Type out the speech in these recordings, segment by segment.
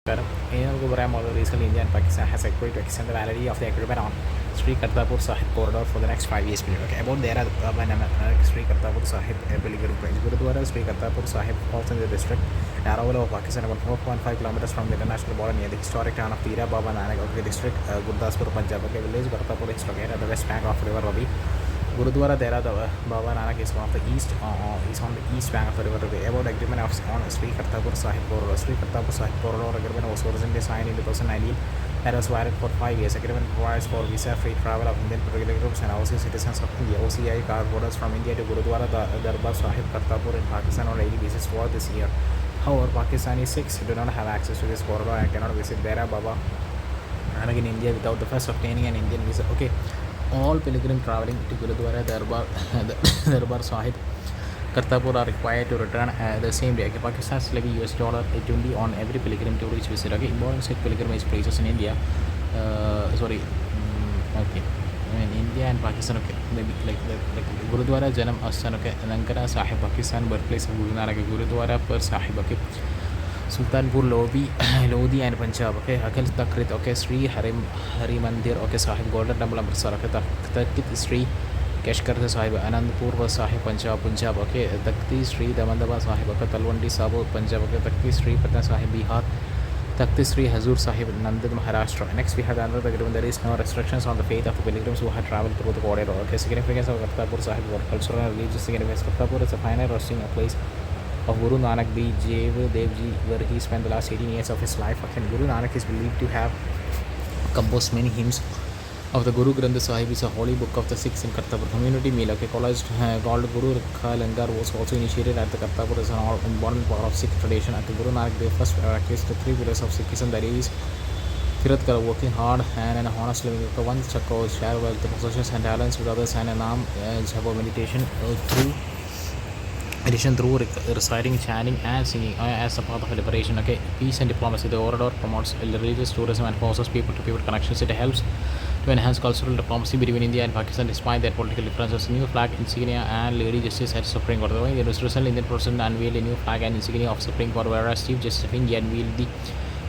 Recently, India and Pakistan has agreed to extend the validity of the agreement on Sri Kartarpur Sahib corridor for the next 5 years period. Okay, about there are Sri Kartarpur Sahib Pilgrim Range. Gurudwara Sri Kartarpur Sahib falls in the district Aravala of Pakistan, about 4.5 kilometers from the international border near the historic town of Tira Baba Nanak. Okay, district Gurdaspur, Punjab. Okay, village Kartarpur is located at the west bank of River Ravi. Gurudwara Dera Baba Nanak is one of the is on the east bank of the river. About agreement of on Sri Kartarpur Sahib corridor. Sri Kartarpur Sahib corridor agreement was originally signed in 2019 and was valid for 5 years. Agreement provides for visa-free travel of Indian pilgrims and overseas citizens of India. OCI car borders from India to Gurudwara Darbar Sahib Kartarpur in Pakistan on a daily basis for this year. However, Pakistani Sikhs do not have access to this corridor and cannot visit Dera Baba Nanak in India without the first obtaining an Indian visa. Okay. All pilgrims traveling to Gurudwara Darbar Sahib Kartarpur are required to return the same day. Okay, Pakistan's levy $20 on every pilgrim to reach visit. Okay, important Sikh pilgrimage places in India. Okay. In India and Pakistan, okay, maybe like Gurudwara Janam Astan, okay, Nankara Sahib, Pakistan, birthplace of Guru Nanak, Gurudwara Per Sahib, okay. Sultanpur Lodi and Punjab, okay, Akal Takrit, okay, Sri Hari Mandir, okay, Sahib Golden Temple Amritsar, okay, Takit Sri Kashkar Sahib, Anandpur Sahib Punjab, okay, Takti Sri Damandaba Sahib, okay, Talwandi Sabo Punjab, okay, Takti Sri Patna Sahib Bihar, Takti Sri Hazur Sahib Nanded Maharashtra. Next we have another agreement. There is no restrictions on the faith of the pilgrims who have travelled through the corridor. Okay, significance of Kartarpur Sahib, cultural and religious significance. Kartarpur is a final resting place of Guru Nanak Dev Ji, where he spent the last 18 years of his life. And Guru Nanak is believed to have composed many hymns of the Guru Granth Sahib is a holy book of the Sikhs in Kartarpur community meal. Okay, called Guru Rakha Langar was also initiated at the Kartarpur as an important part of Sikh tradition. At the Guru Nanak Dev first practiced the 3 pillars of Sikhism, that is Kirat Kar, working hard and an honest living. One Chakko, share wealth, possessions and talents with others, and a Naam Japa meditation through reciting, chanting and singing as a part of a liberation. Okay, peace and diplomacy. The corridor promotes religious tourism and forces people to people connections. It helps to enhance cultural diplomacy between India and Pakistan despite their political differences. New flag insignia and Lady Justice at Supreme Court. The recently Indian President unveiled a new flag and insignia of Supreme Court, whereas Chief Justice of India unveiled the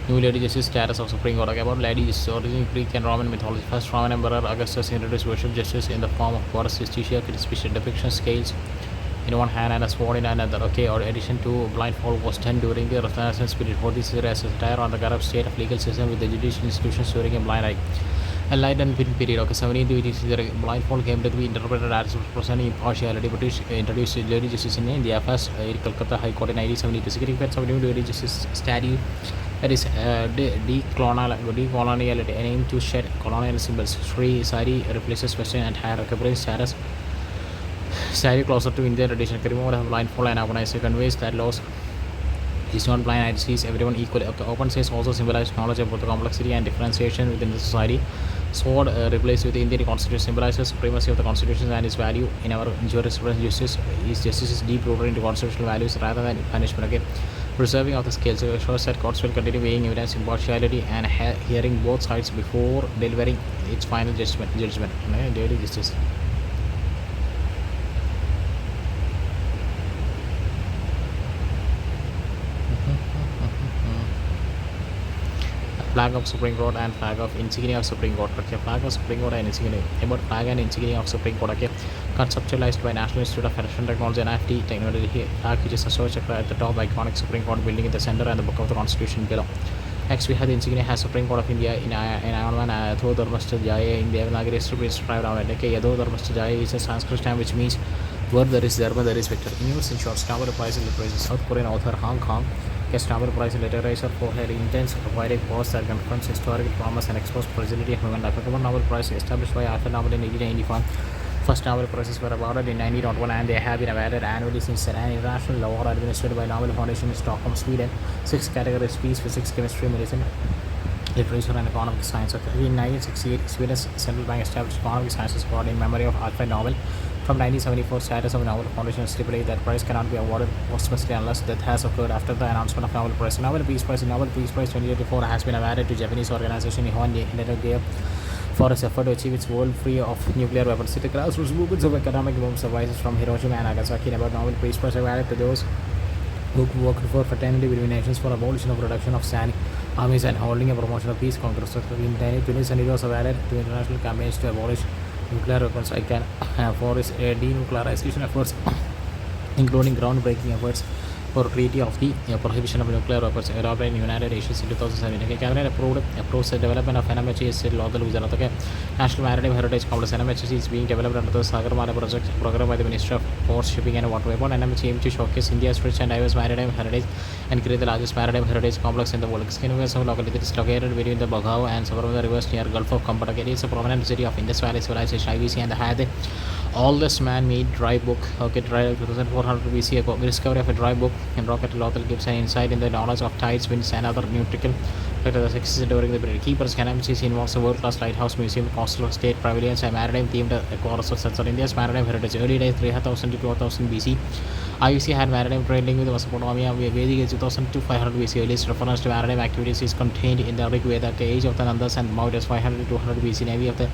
new Lady Justice status of Supreme Court. Okay, about Lady Justice, origin Greek and Roman mythology. First Roman Emperor Augustus introduced worship justice in the form of goddess Justitia, with special depiction scales in one hand and a sword in another. Okay, or addition to blindfold was done during the Renaissance period. For this as a satire on the corrupt state of legal system with the judicial institutions during a blind eye. Enlightened period. Okay, 1780s, the blindfold came to be interpreted as representing impartiality. British introduced Lady Justice in India first in Calcutta High Court in 1972. Significance of new Lady Justice statue, that is decoloniality, aim to shed colonial symbols. Sri Sari replaces Western attire, recovering status. Sari closer to Indian tradition. Removal of blindfold and organized conveys that laws is not blind and sees everyone equally. Okay, open space also symbolizes knowledge about the complexity and differentiation within the society. Sword replaced with the Indian constitution symbolizes supremacy of the constitution and its value in our jurisprudence. Justice is deep rooted into constitutional values rather than punishment. Okay, preserving of the scales shows that courts will continue weighing evidence, impartiality, and hearing both sides before delivering its final judgment. Daily justice. Flag of Supreme Court and flag of insignia of Supreme Court. Okay, flag of Supreme Court and insignia. About flag and insignia of Supreme Court. Okay, conceptualized by National Institute of Fashion Technology and FT Technology. Flag which is a Ashoka Chakra at the top, iconic Supreme Court building in the center, and the book of the Constitution below. Next we have the insignia has Supreme Court of India in Iron Yadho Dharmastha Jaya in Devanagari is to be inscribed on it. Okay, Yadho Dharmastha Jaya is a Sanskrit term which means where there is Dharma, there is victory. In news, in short, Nobel Prize in Literature. South Korean author Hong Kong gets Nobel Prize in Literature for her intense poetic prose that confronts historical dramas and exposes fragility of human life. The Nobel Prize established by Arthur Nobel in 1895. First Nobel Prizes were awarded in 1901 and they have been awarded annually since then. An international award administered by Nobel Foundation in Stockholm, Sweden. 6 categories: peace, physics, chemistry, medicine, literature, and economic science. In 1968, Sweden's central bank established economic sciences award in memory of Alfred Nobel. From 1974, status of Nobel Foundation stipulated that prize cannot be awarded posthumously unless death has occurred after the announcement of Nobel Prize. Nobel Peace Prize 2084 has been awarded to Japanese organization Nihon Energy for its effort to achieve its world free of nuclear weapons. It grassroots movements of economic movements arises from Hiroshima and Nagasaki. About Nobel Peace Prize awarded to those who worked for fraternity between nations for abolition of reduction of standing armies and holding a promotion of peace congress. In the 20th century was valid to international campaigns to abolish nuclear weapons. I can for his denuclearization efforts, including groundbreaking efforts for treaty of the prohibition of nuclear weapons adopted in United Nations in 2007. Okay, cabinet approves the development of NMHC state law the Gujarat. Okay, National Maritime Heritage Complex NMHC is being developed under the Sagarmala project program by the Ministry of Ports, Shipping and Waterway Board. NMHC aims to showcase India's rich and diverse maritime heritage and create the largest maritime heritage complex in the world. Skinway locality is located between the Baghav and Sabarmala rivers near Gulf of Cambodia. It is a prominent city of Indus Valley civilization (IVC) and had the oldest man-made dry book. Okay, dry 2400 BC ago. Discovery of a dry book in rocket Lothal gives an insight in the knowledge of tides, winds, and other nautical factors existed during the period. Keepers NMCC involves a world-class lighthouse museum, coastal state pavilions, and maritime-themed chorus of sets of India's maritime heritage. Early days 3000 to 2000 BC. IUC had maritime trade link with Mesopotamia. Vedic age 2000 to 500 BC. Earliest reference to maritime activities is contained in the Rig Veda. The age of the Nandas and Maurya's 500 to 200 BC. Navy of the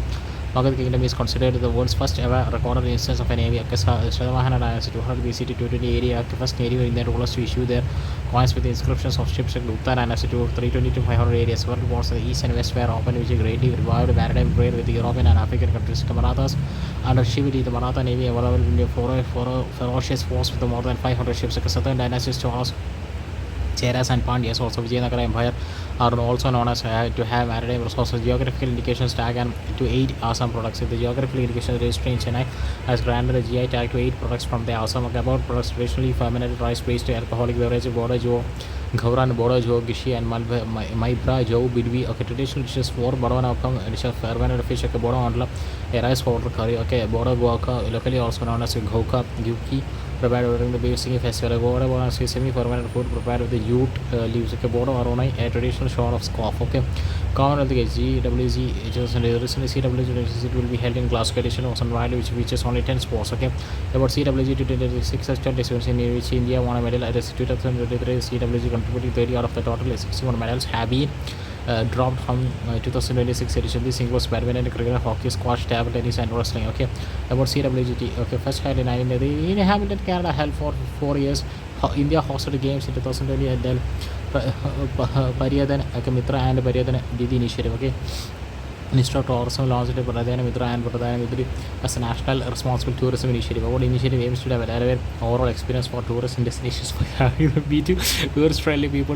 Magadha Kingdom is considered the world's first ever recorded instance of a navy. Shadavahana dynasty 200 BC to 220 area, the first Navy in the rulers to issue their coins with inscriptions of ships in Gupta dynasty to 320 to 500 areas. World wars in the east and west were open, which greatly revived maritime trade with the European and African countries. The Marathas under Shivadi, the Maratha Navy available in India for a ferocious force with more than 500 ships. The southern dynasties Cholas, Cheras and Pandyas, also Vijayanagara Empire, are also known as to have maritime resources. Geographical indications tag and to 8 Assam products. If the geographical indication registry in Chennai has granted a GI tag to 8 products from the Assam about products traditionally fermented rice-based alcoholic beverage, Boda Jo, Gauran, Boda Jo, Gishi, and Maibra Jo, Bidwi. Okay, traditional dishes for Boda Napam, dish of fermented fish, okay, Boda Ondla, a rice powder curry, okay, Boda Guaca, locally also known as Ghoka, Gyuki, prepared during the Basic Festival. Boda Boda is semi-fermented food prepared with the jute leaves. Okay, Boda Arona, a traditional short of scoff. Okay, common of the GWZ, recently CWG it will be held in Glasgow edition of Sunrise, which features only 10 sports. Okay, about CWG 2026 events in which India won a medal at the 2023 CWG contributing 30 out of the total 61 medals have been dropped from 2026 edition. This includes badminton, cricket, hockey, squash, table tennis, and wrestling. Okay, about CWGT. Okay, first held in 1980 in Hamilton, Canada, held for 4 years. India hosted games in 2020 at Del Pariyadan, Mitra and Pariyadan did the initiative. Okay, Minister of Tourism launched Pradhana Mitra and Pradhana Mitra as a national responsible tourism initiative. Our initiative aims to develop an overall experience for tourists and destinations for B2 tourist-friendly people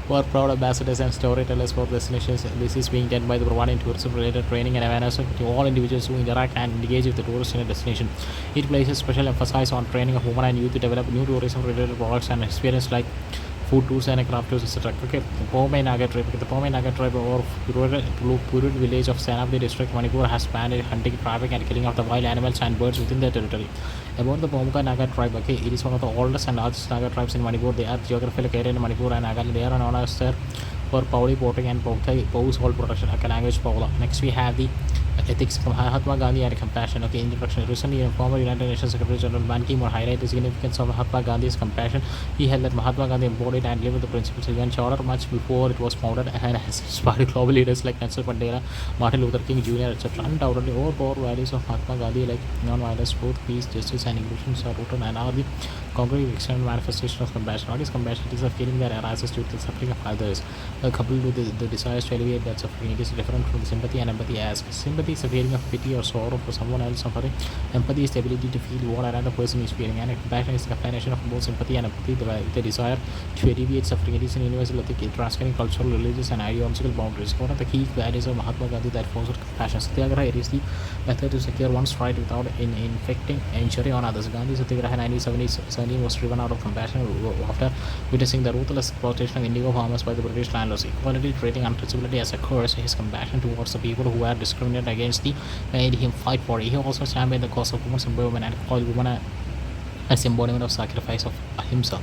who are proud ambassadors and storytellers for destinations. This is being done by the providing tourism-related training and awareness to all individuals who interact and engage with the tourists in a destination. It places special emphasis on training of women and youth to develop new tourism-related products and experience like food tours and craft tours, etc. Okay, Pomai Naga tribe. The Pomai Naga tribe or Purud village of Sanabdi district, Manipur has banned hunting, traffic, and killing of the wild animals and birds within their territory. About the Pomka Naga tribe, okay, it is one of the oldest and largest Naga tribes in Manipur. They are geographically located in Manipur and Nagaland. They are known as for Pauli porting and Pous hole production. Okay, language Paula. Next we have the ethics from Mahatma Gandhi and compassion. Okay, introduction. Recently, former United Nations Secretary General Ban Ki-moon highlighted the significance of Mahatma Gandhi's compassion. He held that Mahatma Gandhi embodied and lived the principles of UN Charter much before it was founded and has inspired global leaders like Nelson Mandela, Martin Luther King Jr., etc. Undoubtedly, all core values of Mahatma Gandhi like non-violence, truth, peace, justice, and inclusion are rooted and are the concrete external manifestation of compassion. What is compassion? It is a feeling that arises due to the suffering of others, coupled with the desires to alleviate that suffering. It is different from the sympathy and empathy as sympathy is a feeling of pity or sorrow for someone else suffering. Empathy is the ability to feel what another person is feeling, and compassion is the combination of both sympathy and empathy, the desire to alleviate suffering. It is an universal ethic transcending cultural, religious, and ideological boundaries. One of the key values of Mahatma Gandhi that fostered compassion. Satyagraha is the method to secure one's right without inflicting injury on others. Gandhi's Satyagraha 1917 was driven out of compassion after witnessing the ruthless exploitation of indigo farmers by the British landlords. Equality, treating untouchability as a curse, his compassion towards the people who were discriminated against made him fight for it. He also championed the cause of women's empowerment and called women as embodiment of sacrifice of ahimsa.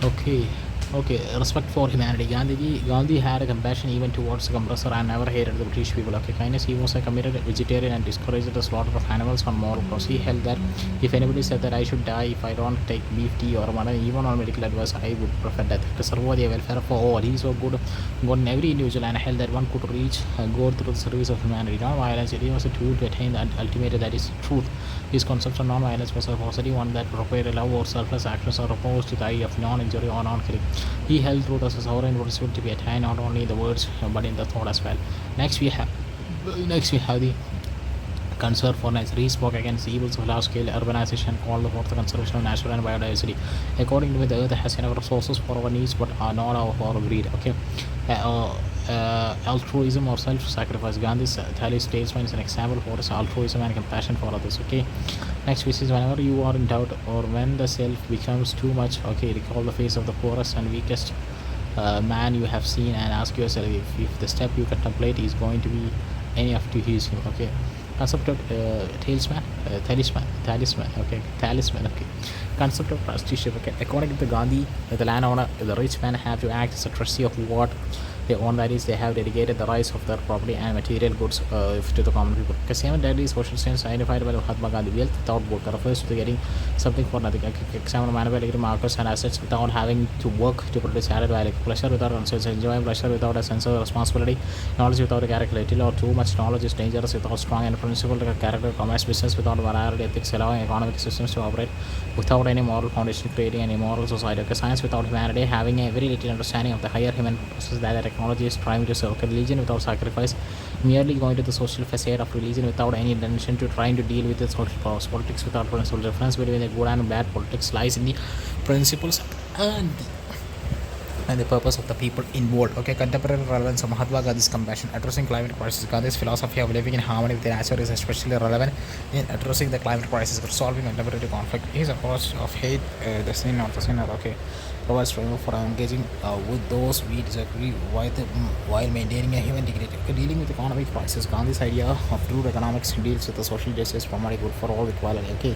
Okay, Okay, respect for humanity. Gandhi had a compassion even towards the compressor and never hated the British people. Okay, kindness. He was a committed vegetarian and discouraged the slaughter of animals on moral grounds. He held that if anybody said that I should die if I don't take beef tea or mutton, even on medical advice, I would prefer death. To serve the welfare for all. He so good in every individual and held that one could reach God through the service of humanity. Non-violence. It was a tool to attain the ultimate, that is truth. His concept of non-violence was a positive one that required love or selfless actions are opposed to the idea of non-injury or non-killing. He held truth as a sovereign principle to be attained not only in the words but in the thought as well. Next we have the concern for nature. He spoke against the evils of large-scale urbanization, called for the conservation of natural and biodiversity. According to me, the earth has enough resources for our needs, but are not our greed. Okay, altruism or self-sacrifice. Gandhi's Thali statesman is an example for his altruism and compassion for others. Okay, next which is whenever you are in doubt or when the self becomes too much. Okay, recall the face of the poorest and weakest man you have seen and ask yourself if the step you contemplate is going to be enough to heal him. Okay, concept of talisman. Okay, talisman. Okay, concept of trusteeship. Okay, according to Gandhi, the landowner, the rich man have to act as a trustee of what they own. That is, they have dedicated the rights of their property and material goods to the common people. Okay, seven deadly social sins identified by Mahatma Gandhi. Wealth without work refers to getting something for nothing. Example, manufacturing markets and assets without having to work to produce added value. Pleasure without conscience. Enjoying pleasure without a sense of responsibility. Knowledge without a character. Little or too much knowledge is dangerous without strong and principled character. Commerce business without morality, ethics, allowing economic systems to operate without any moral foundation, creating an immoral society. Okay, science without humanity, having a very little understanding of the higher human process that the technology is trying to serve. Religion without sacrifice, merely going to the social facade of religion without any intention to trying to deal with the social powers. Politics without principle. The difference between the good and bad politics lies in the principles and the purpose of the people involved. Okay, contemporary relevance of Mahatma Gandhi's compassion, addressing climate crisis. Gandhi's philosophy of living in harmony with the nature is especially relevant in addressing the climate crisis, resolving contemporary conflict. His approach of hate, the sin or the sinner, okay, provides framework for engaging with those we disagree while maintaining a human dignity. Okay, dealing with economic crisis. Gandhi's idea of true economics deals with the social justice, promoting good for all equality. Okay,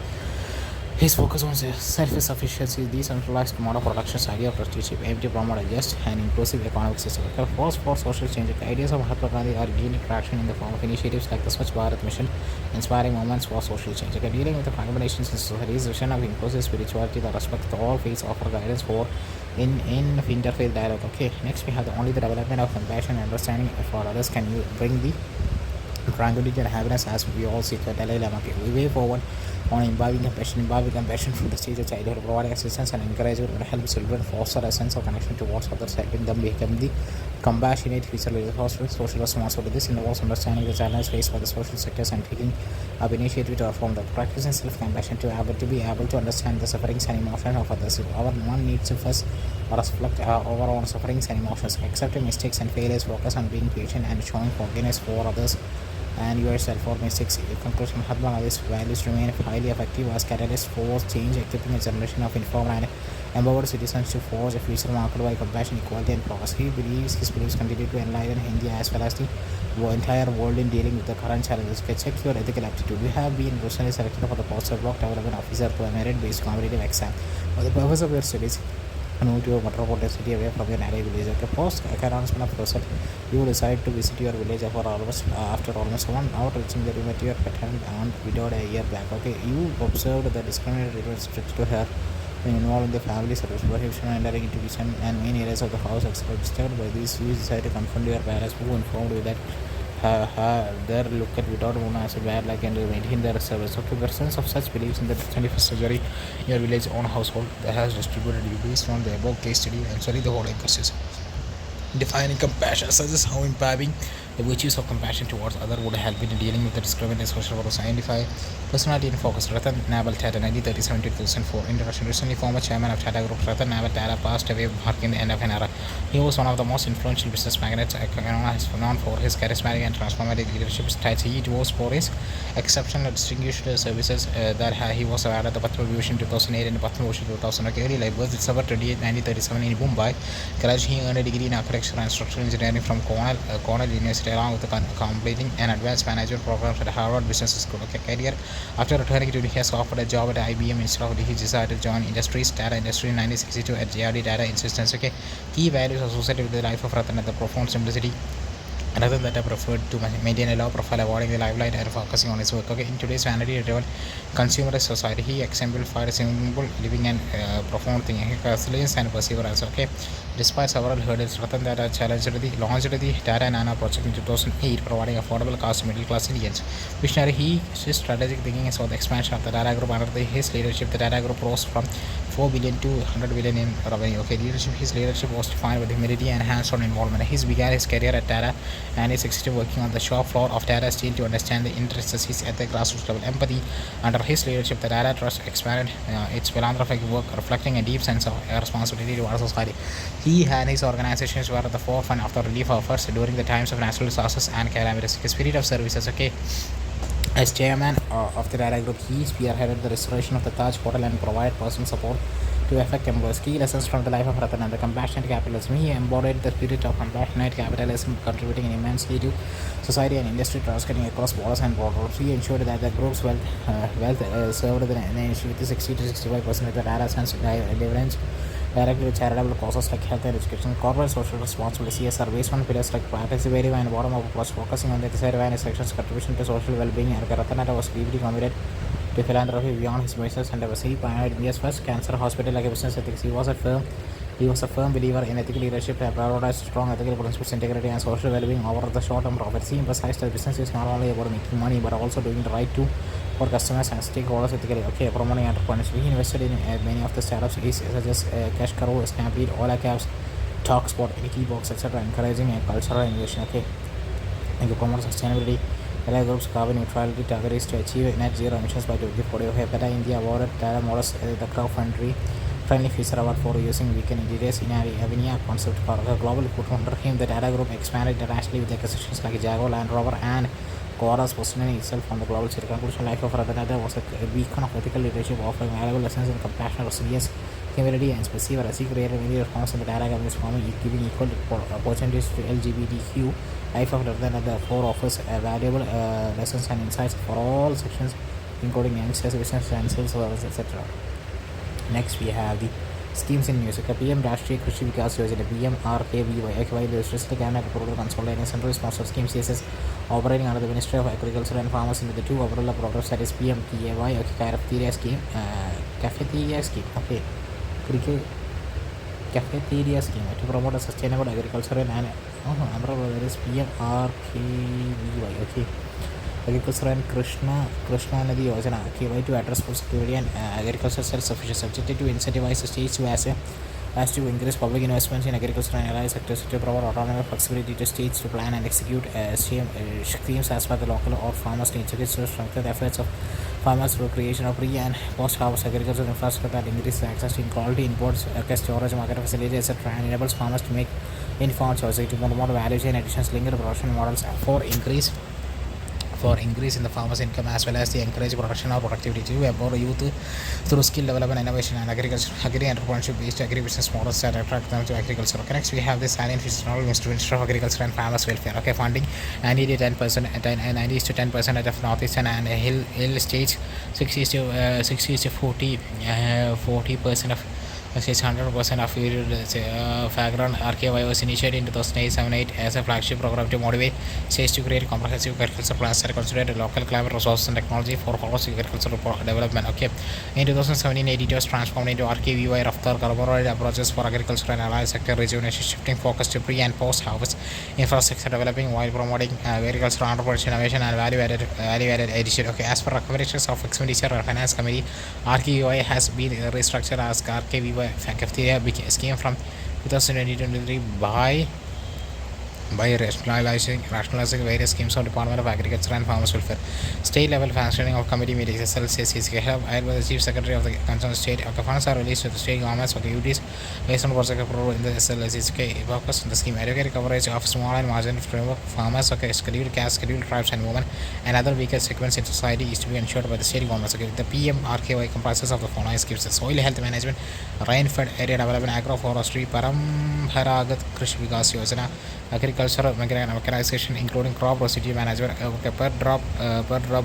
his focus on self-sufficiency, decentralized model of production, idea of trusteeship, aim to promote a just and inclusive economic system. Force for social change. The ideas of Mahatma Gandhi are gaining traction in the form of initiatives like the Swachh Bharat Mission, inspiring movements for social change. Okay, dealing with the fragmentation in society, his vision of inclusive spirituality, the respect to all faiths, offer guidance for in interfaith dialogue. Okay, next we have only the development of compassion and understanding for others can you bring the tranquility and happiness as we all seek. Dalai Lama. Okay, we way forward on imbibing compassion from the stage of childhood, providing assistance and encouragement to help children foster a sense of connection towards others, helping them become the compassionate future leaders. Social responsibility. This involves understanding the challenges faced by the social sectors and taking up initiative to reform them. Practicing self-compassion to be able to understand the sufferings and emotions of others. Our one needs to first reflect over own sufferings and emotions, accepting mistakes and failures, focus on being patient and showing forgiveness for others and yourself for mistakes. In conclusion, Mahatma Gandhi's values remain highly effective as catalysts for change, equipping a generation of informed and empowered citizens to forge a future marked by compassion, equality, and progress. His beliefs continue to enlighten India as well as the entire world in dealing with the current challenges. Check your ethical aptitude. You have been recently selected for the post of block development officer to a merit-based competitive exam. For the purpose of your studies, move to a metropolitan city away from your native village. Okay, post announcement of result, you decide to visit your village after almost 1 hour reaching there. You met your paternal aunt widowed a year back. Okay, you observed the discriminatory treatment stretched to her when involved in the family service prohibition and entering into kitchen and main areas of the house. Disturbed by this, you decide to confront your parents, who informed you that their look at without woman as a bad luck and maintain their service. Okay, versions of such beliefs in the 21st century, your village own household that has distributed you based on the above case study and study the whole ecosystem. Defining compassion, such as how imbibing the virtues of compassion towards others would help in dealing with the discriminatory social groups. Identify personality in focus. Ratan Naval Tata 1937 to 2004. Introduction. Recently former chairman of Tata Group, Ratan Naval Tata passed away marking the end of an era. He was one of the most influential business magnates, known for his charismatic and transformative leadership styles. He was for his exceptional distinguished services that he was awarded the Padma Vibhushan 2008 and Padma Bhushan 2000. Early life was December 28, 1937 in Mumbai. Karachi, he earned a degree in architecture and structural engineering from Cornell University. University along with completing an advanced management program at Harvard Business School. Okay, career. After returning to India, he has offered a job at IBM instead of he decided to join industries, data industry in 1962 at JRD Data Insistence. Okay, key values associated with the life of Ratan: the profound simplicity. Another that I preferred to maintain a low profile, avoiding the limelight and focusing on his work. Okay, in today's vanity-driven consumerist society, he exemplified a simple living and profound thinking, resilience and perseverance. Okay, despite several hurdles, Ratan Tata launched the Tata Nano project in 2008, providing affordable cars to middle-class Indians. Visionary, his strategic thinking saw the expansion of the Tata Group under his leadership. The Tata Group rose from 4 billion to 100 billion in revenue. Okay, his leadership was defined with humility and hands-on involvement. He began his career at Tata and is existing working on the shop floor of Tata Steel to understand the intricacies at the grassroots level. Empathy. Under his leadership, the Tata Trust expanded its philanthropic work, reflecting a deep sense of responsibility towards society. He and his organizations were at the forefront of the relief efforts during the times of natural disasters and calamities. The spirit of services. Okay, as chairman of the Tata Group, he spearheaded the restoration of the Taj Hotel and provided personal support to affect employees. Key lessons from the life of Ratan: the compassionate capitalism. He embodied the spirit of compassionate capitalism, contributing immensely to society and industry, transcending across borders and borders. He ensured that the group's wealth served the nation with 60 to 65% of the Tata Sons dividends directly to charitable causes like health and education. Corporate social responsibility CSR based on pillars like participative and bottom-up approach, focusing on the disadvantaged sections' contribution to social well-being. And Ratan Tata was deeply committed to philanthropy beyond his business endeavors. He pioneered India's first cancer hospital like a business ethics. He was a firm believer in ethical leadership and prioritized strong ethical principles, integrity, and social well-being over the short-term profits. He emphasized that business is not only about making money but also doing the right to for customers and stakeholders ethically. Okay, promoting entrepreneurship. He invested in many of the startups such as Cash Cow, Stampede, Ola Cabs, Talkspot, Box, etc., encouraging a cultural innovation. Okay, and to promote sustainability. Tata Group's carbon neutrality target is to achieve net zero emissions by 2040. Tata India awarded Tata Motors the crowd-friendly feature award for using weekend interiors in Avinia concept car. A global footprint under him, the Tata Group expanded internationally with acquisitions like Jaguar Land Rover and Cora's positioning itself on the global scene. Conclusion: life of Ratan Tata was a beacon of ethical leadership, offering valuable lessons in compassion, resilience, humility, and perseverance. He created many reforms in the Tata company's forming, giving equal opportunities to LGBTQ. Life of Ratan Tata therefore offers valuable lessons and insights for all sections, including youngsters, business, and sales, services, etc. Next, we have the schemes in news. PM Rashtriya Krishi Vikas Yojana (PMRKVY). While the District Cabinet approved consolidating central sponsored scheme CSS operating under the Ministry of Agriculture and Farmers into the two umbrella programs, that is PMKAY, cafeteria scheme, cafeteria scheme to promote a sustainable agriculture and umbrella, that is PMRKVY. Okay, agriculture and Krishna Nadi Yojana, KY, to address food security and agricultural self-sufficiency, subjected to incentivize the states to increase public investments in agriculture and allied sectors, to provide autonomy and flexibility to states to plan and execute schemes as per the local or farmers' needs, to strengthen the efforts of farmers through creation of pre- and post-harvest agricultural infrastructure that increases access to quality inputs, storage, market facilities, etc., and enables farmers to make informed choices, to promote value chain additions, linked production models for increase in the farmers' income, as well as the encourage production or productivity, to empower youth through skill development, innovation, and agri-entrepreneurship based agri-business models that attract them to agriculture. Okay, next we have the salient Ministry of Agriculture and Farmers Welfare. Okay, funding 90 to 10% of northeastern and hill states, 60 to 40% of 600% of background. RKY was initiated in 2008 as a flagship program to motivate states to create comprehensive agriculture plans that consider local climate resources and technology for holistic agricultural development. Okay, in 2017, it was transformed into RKVY, Raftar collaborative approaches for agriculture and allied sector rejuvenation, shifting focus to pre- and post-harvest infrastructure developing while promoting agricultural entrepreneurship, innovation, and value-added addition. Okay, as per recommendations of Expenditure and Finance Committee, RKVY has been restructured as RKVY cafeteria scheme from 2023 by rationalizing various schemes of Department of Agriculture and Farmers Welfare. State level functioning of committee meetings, SLCCs, held by the Chief Secretary of the concerned state. Okay, funds are released to the state governments for duties based on project approval in the SLCCs. Focus on the scheme, adequate coverage of small and marginal framework farmers, okay, scheduled castes, scheduled tribes and women, and other weaker segments in society is to be ensured by the state governments. Okay, the PMRKY comprises of the following schemes: soil health management, rain-fed area development, agroforestry, Paramparagat Krishi Vikas Yojana, agriculture agriculture mechanization, including crop residue management. Okay, per drop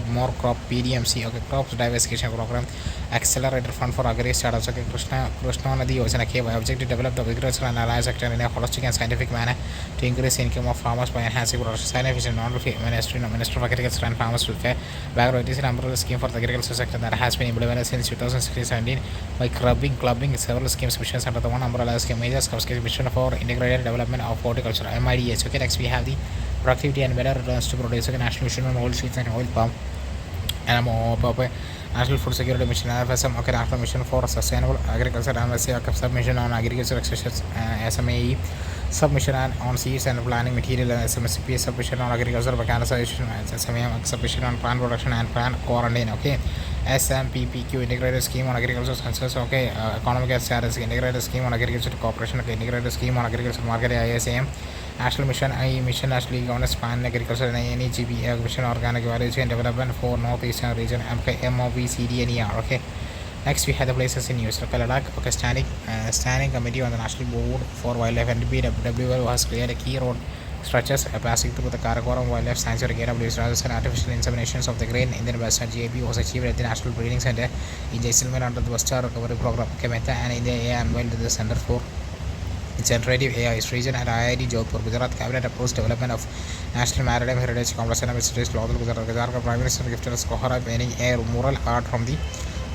more crop PDMC. Okay, crops diversification program, accelerated fund for agri startups. Okay, Krishna Nadi Yojana came by objective to develop the agricultural and allied sector in a holistic and scientific manner to increase income of farmers by enhancing production. Scientific Minister of Agriculture and Farmers Welfare. Background is an umbrella scheme for the agriculture sector that has been implemented since 2016-17 by clubbing several schemes missions under the one umbrella scheme. Major scheme mission for integrated development of horticulture (MIDH). Okay, next we have the productivity and better returns to produce. Okay, National Mission on Oilseeds and Oil Palm and National Food Security Mission (NFSM). Okay, National Mission for Sustainable Agriculture (NFSA). Okay, Submission on Agriculture Extensions (SMAE). Submission on seeds and planting material and SMSCP. Submission on agriculture mechanization SMM. Submission on plant production and plant quarantine. Okay, SMPPQ integrated scheme on agriculture census. Okay, economic status integrated scheme on agriculture cooperation. Okay, integrated scheme on agriculture market ISAM. National Mission Mission National Governance Plan Agriculture and NEGB Mission Organic Value Chain Development for Northeastern Region MOVCDNER. Okay. Next we have the places in US. Okay, Ladakh. Okay, standing committee on the National Board for Wildlife NBWL has cleared a key road stretches passing through the Karakoram Wildlife Sanctuary KWS. Rajasthan artificial inseminations of the Great Indian Western GAP was achieved at the National Breeding Center in Jaisalmer under the Western Recovery Program. Okay, Meta and India AI unveiled the Center for Generative AI region at IIT Jodhpur. Gujarat Cabinet approves development of National Maritime Heritage Complex and Administrative Law. Gujarat Prime Minister gifted Skohara painting a mural art from the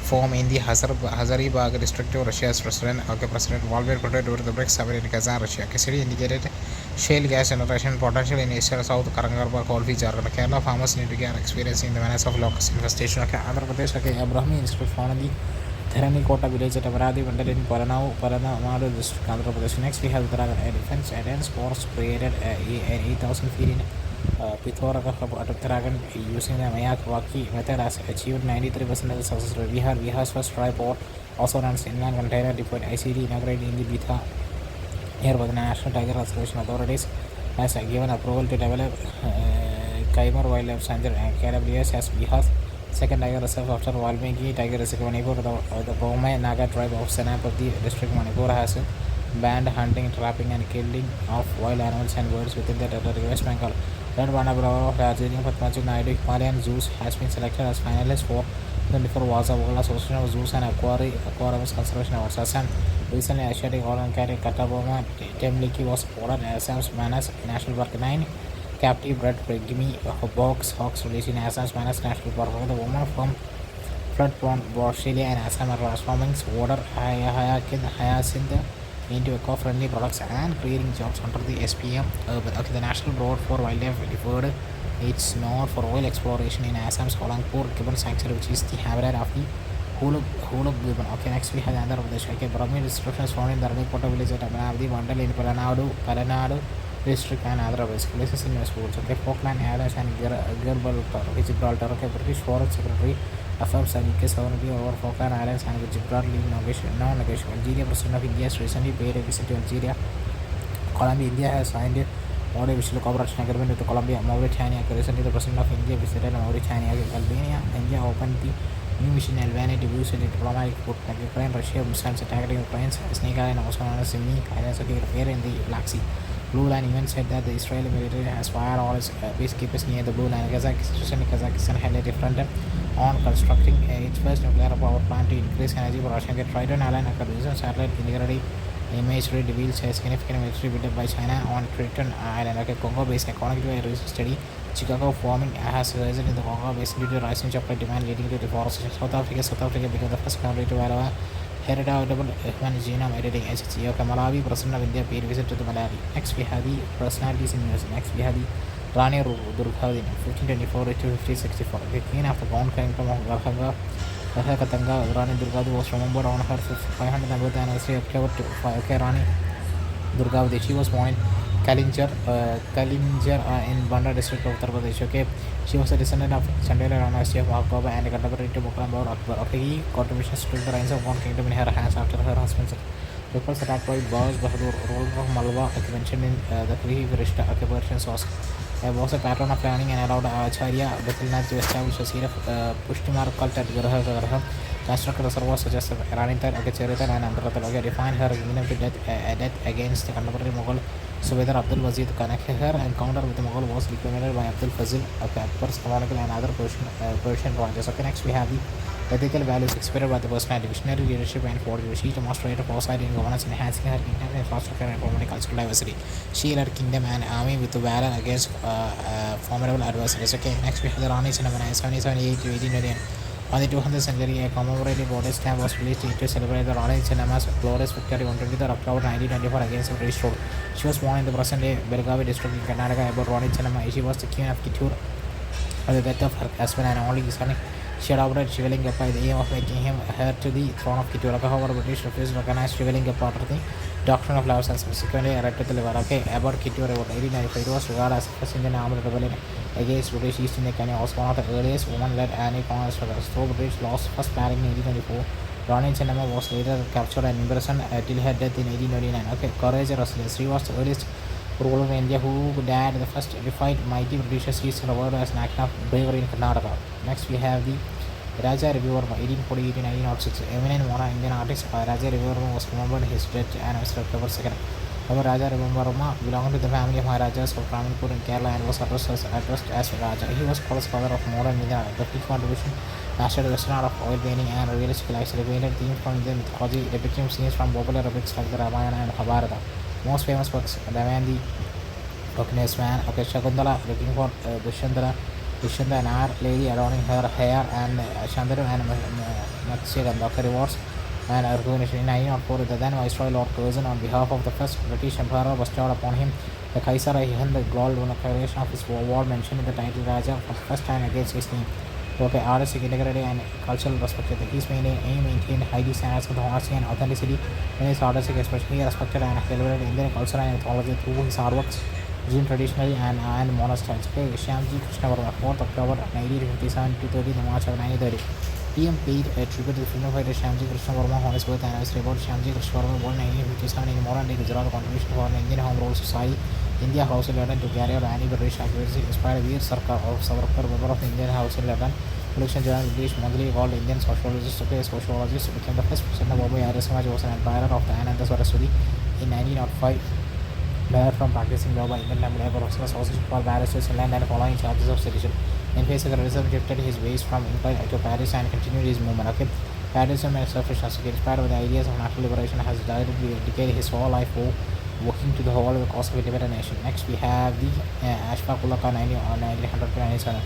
form in the Hazaribagh district of Russia's President Vladimir Putin during the BRICS summit in Kazan, Russia. City indicated shale gas generation potential in Eastern South Karangarba coalfield Jharkhand. Kerala farmers need to get experiencing the menace of locust infestation. Okay, Andhra Pradesh. Okay, Abrahami Institute found in the Therani village at Amaradi, Vandal in Paranamadu district, Andhra Pradesh. Next, we have the defense and force created 8,000 feet in Pithora Dragon using the Mayak Waki method has achieved 93% of the success rate. Bihar's first tripod, also runs inland container depot ICD inaugurated in the Bitha here by the National Tiger Conservation Authorities has given approval to develop Kaimar Wildlife Sanctuary KWS as Bihar's second tiger reserve after Valmiki Tiger Reserve. Manipur, the Boma Naga tribe of Senapati district Manipur has banned hunting, trapping and killing of wild animals and birds within the territory. West Bengal. Red Vanabrava of Darjeeling Patmaju Naidu Himalayan Zoos has been selected as finalist for 24 Waza World Association of Zoos and Aquariums Conservation Awards. Assam recently Asiatic Golden Carry Kataboma Temliki was awarded Assam's Manas National Park. 9 captive bred pygmy hawks released in Assam's Manas National Park. The woman from flood-prone Australia and Assam are transforming water hyacinth into eco-friendly products and creating jobs under the SPM. Okay, the National Board for Wildlife deferred its nod for oil exploration in Assam's Kolangpur Gibbon Sanctuary, which is the habitat of the Huluk Gibbon. Okay, next we have Andhra Pradesh. Okay, Brahmi descriptions found in the Ranipota village at Amanavadi, Mandal in Palanadu district and Andhra Pradesh. Places in West Woods. Okay, Falkland Islands and Gibraltar. Okay, British Foreign Secretary affirms the UK sovereignty over Falkland Islands and Gibraltar non-negotiable. Algeria, President of India, has recently paid a visit to Algeria. Colombia, India has signed a visual cooperation agreement with Colombia. Mauritania, recently the President of India visited Mauritania. Albania, India opened the new mission in Albania to boost its diplomatic footprint. Ukraine, Russia missiles attacking Ukraine's Snake Island, also known as Simni Islands, here in the Black Sea. Blue Line even said that the Israeli military has fired all its peacekeepers near the Blue Line. Kazakhstan held a referendum on constructing its first nuclear power plant to increase energy production. The Trident Island acquisition satellite integrity imagery reveals a significant military buildup by China on Trident Island. Okay, Congo-based according to a recent study, Chicago farming has risen in the Congo basin due to rising chocolate demand leading to deforestation. South Africa became the first country to allow heritable human genome editing (HGE). Okay, Malawi, President of India paid visit to the Malawi. Next we have the personalities in news. Next we have the Rani Durgavati, 1524 to 1564. The queen of the Gond kingdom of Garhakatanga, Rani Durgavati was remembered on her 500th anniversary October 5. Okay, Rani Durgavati, she was born in Kalinjar in Banda district of Uttar Pradesh. Okay, she was a descendant of Chandela dynasty of Akbar and a contemporary to Mughal Akbar. Okay, he contributions to the rise of one kingdom in her hands after her husband's reports attacked by Baz Bahadur, ruler of Malwa, mentioned in the Krihi Virishta Persian source. Was a patron of learning and allowed Acharya Batilnath to establish a seed of Pushtimar cult at Garha. Constructed reservoirs such as Ranitar, Cheritan, and Amrata defined her kingdom to death against the contemporary Mughal So whether Abdul Wazir Kanakhar encounter with the Mughal was documented by Abdul Fazil, Akbar's canonical and other Persian writers. Okay, next we have the ethical values expressed by the personality, visionary leadership and fortitude. She demonstrated foresight in governance, enhancing her kingdom infrastructure and promoting cultural diversity. She led kingdom and army with valor against formidable adversaries. Okay, next we have the Rani Cinema 1778 to 1821. On the 200th century, a commemorative goddess stamp was released to celebrate the Rani Cinema's glorious victory on 23rd October 1924 against the British rule. She was born in the present-day Belgavi district in Karnataka. About Rani Cinema, she was the queen of Kittur at the death of her husband and only son. She adopted Shivalingappa with the aim of making him heir to the throne of Kittur. However, British refused to recognize Shivalingappa after the doctrine of love and subsequently erected the liver. Okay, about Kittur, about 1895, it was regarded as the first Indian armed rebellion against British East India Company. Was one of the earliest women-led anti-colonial struggles. Though British lost first battle in 1824, Rani Chennamma was later captured and imprisoned till her death in 1829. Okay, courage and resilience. She was the earliest ruler in India who dared the first defied mighty British. She is revered as an act of bravery in Karnataka. Next we have the Raja Ravivarma 1848 to 1906. Eminent monarch Indian artist Raja Ravivarma was remembered his death anniversary October 2nd. However, Raja Ravivarma belonged to the family of Maharajas of Travancore in Kerala and was addressed as Raja. He was called scholar of modern India. The key contribution mastered the western art of oil painting and realistic lifestyle. He painted themes from Indian mythology, depicting scenes from popular epics like the Ramayana and Mahabharata. Most famous works: Damayanti, Okines Man, okay, Shakuntala looking for Dushyanta and Our Lady adorning her hair, and Shantaru and Matsya okay, rewards and recognition. In 1904, the then Viceroy Lord Curzon, on behalf of the first British Emperor, bestowed upon him the Kaisar Hind, the gold declaration of his war, mentioned in the title Raja for the first time against his name. Okay, artistic integrity and cultural respect. His main aim maintained highly standards of honesty and authenticity in his artistic expression. He respected and celebrated Indian culture and mythology through his artworks, using traditional and modern styles. Okay, Shyamji Krishna Varma, 4th October 1957 to 13th March of 1930. PM paid a tribute to the freedom fighter Shyamji Krishna Varma on his birth anniversary. About Shyamji Krishna Varma, born in 1957 in modern day Gujarat, contribution for an Indian Home Rule Society. India House in London to carry out anti-British activities inspired Veer Sarkar of Savarkar, member of Indian House in London. Production journal British Monthly called Indian Sociologist. Okay, sociologist became the first president of Bombay Arya Samaj, was an admirer of Dayananda Saraswati in 1905. Barred from practicing law by Indian Labor Association for barristers in London following charges of sedition. In face of criticism, shifted his ways from England to Paris and continued his movement. Okay, Patriotism and self-reliance, inspired by the ideas of national liberation, has dedicated his whole life working to the whole of the cause of independent nation. Next, we have the Ashfaq Ullah Khan 1900 to 97.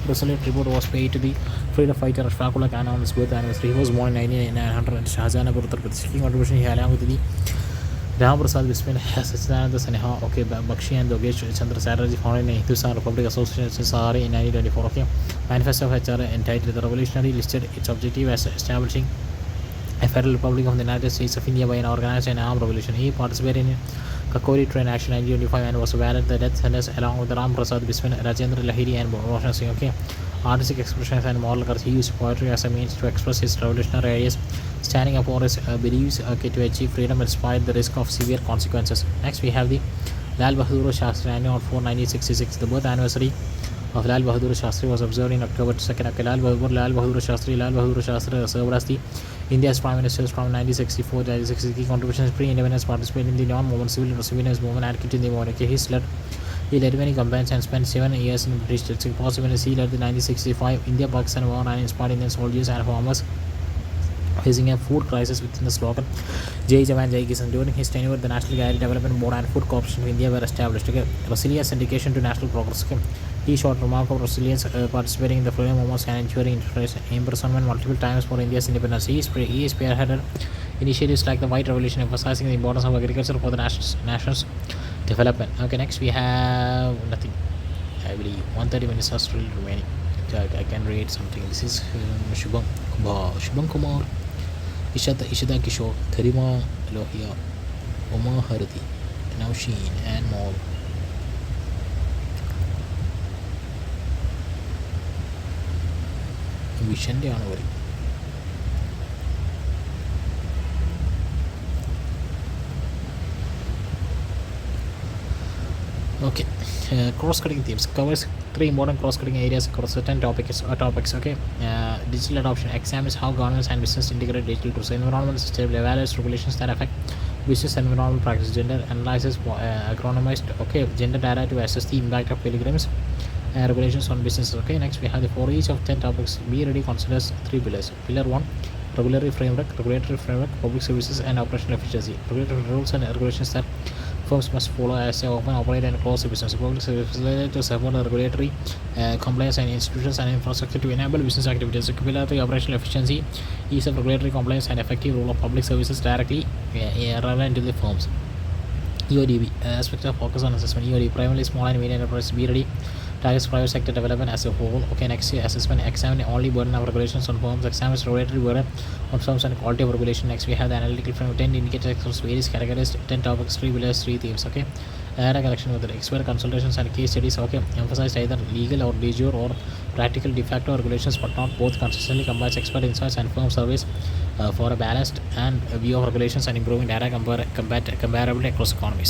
Resolute tribute was paid to the freedom fighter Ashfaq Ullah Khan on his birth anniversary. He was born in 1900 in Shahjahanpur, Uttar Pradesh. Key contribution he along with the Ram Prasad Bismil, Sachidananda Saneha, okay, Bakshi and Dogesh Chandra Chatterjee founded in Hindustan Republic Association Sahari in 1924. Okay, Manifesto of HR entitled The Revolutionary listed its objective as establishing a federal republic of the United States of India by an organized and armed revolution. He participated in Kakori train action 1925 and was awarded the death sentence along with Ram Prasad Bismil, Rajendra Lahiri and Roshan Singh. Okay, artistic expressions and moral courage. He used poetry as a means to express his revolutionary ideas, standing up for his beliefs to achieve freedom despite the risk of severe consequences. Next, we have the Lal Bahadur Shastri 1966. The birth anniversary of Lal Bahadur Shastri was observed in October 2nd. Okay, Lal Bahadur Shastri served as the India's Prime Minister from 1964 to 1960. Contributions pre-independence, participated in the non-movement, civilians movement, advocate in the movement. Okay, he led many campaigns and spent 7 years in British District Force. He led the 1965 India-Pakistan War and inspired Indian soldiers and farmers facing a food crisis within the slogan Jai Jawan Jai Kisan. During his tenure, the National Agri Development Board and Food Corporation of India were established. Okay, resilience and dedication to national progress. Okay, he showed remarkable resilience, participating in the freedom movements and ensuring imprisonment multiple times for India's independence. He spearheaded initiatives like the White Revolution, emphasizing the importance of agriculture for the nation's development. Okay, next we have nothing. I believe 130 minutes are still remaining. I can read something. This is Shubham Kumar, Ishata Kishore, Karima Lohia, Uma Harati, Nausheen, and more. Vision January. Okay, cross-cutting themes covers 3 important cross-cutting areas across certain topics. Okay, digital adoption examines how governments and business integrate digital tools. Environmental sustainability evaluates regulations that affect business environmental practice, gender analysis, agronomized, okay, gender data to assess the impact of pilgrims, regulations on businesses. Okay, next we have the for each of 10 topics. Be ready considers 3 pillars. Pillar 1, regulatory framework, public services and operational efficiency. Regulatory rules and regulations that firms must follow as they often operate and close the business. Public services related to support the regulatory compliance and institutions and infrastructure to enable business activities. Pillar 3, operational efficiency, ease of regulatory compliance and effective role of public services directly relevant to the firms. EODB, aspect of focus on assessment. EOD, primarily small and medium enterprises. Be ready, targets private sector development as a whole. Okay, next year assessment, examine only burden of regulations on firms, examines regulatory burden on firms and quality of regulation. Next we have the analytical framework, 10 indicators across various categories, 10 topics, 3 pillars, 3 themes. Okay, data collection with expert consultations and case studies. Okay, emphasize either legal or de jure or practical de facto regulations, but not both. Consistently combines expert insights and firm surveys for a balanced and view of regulations and improving data comparability across economies.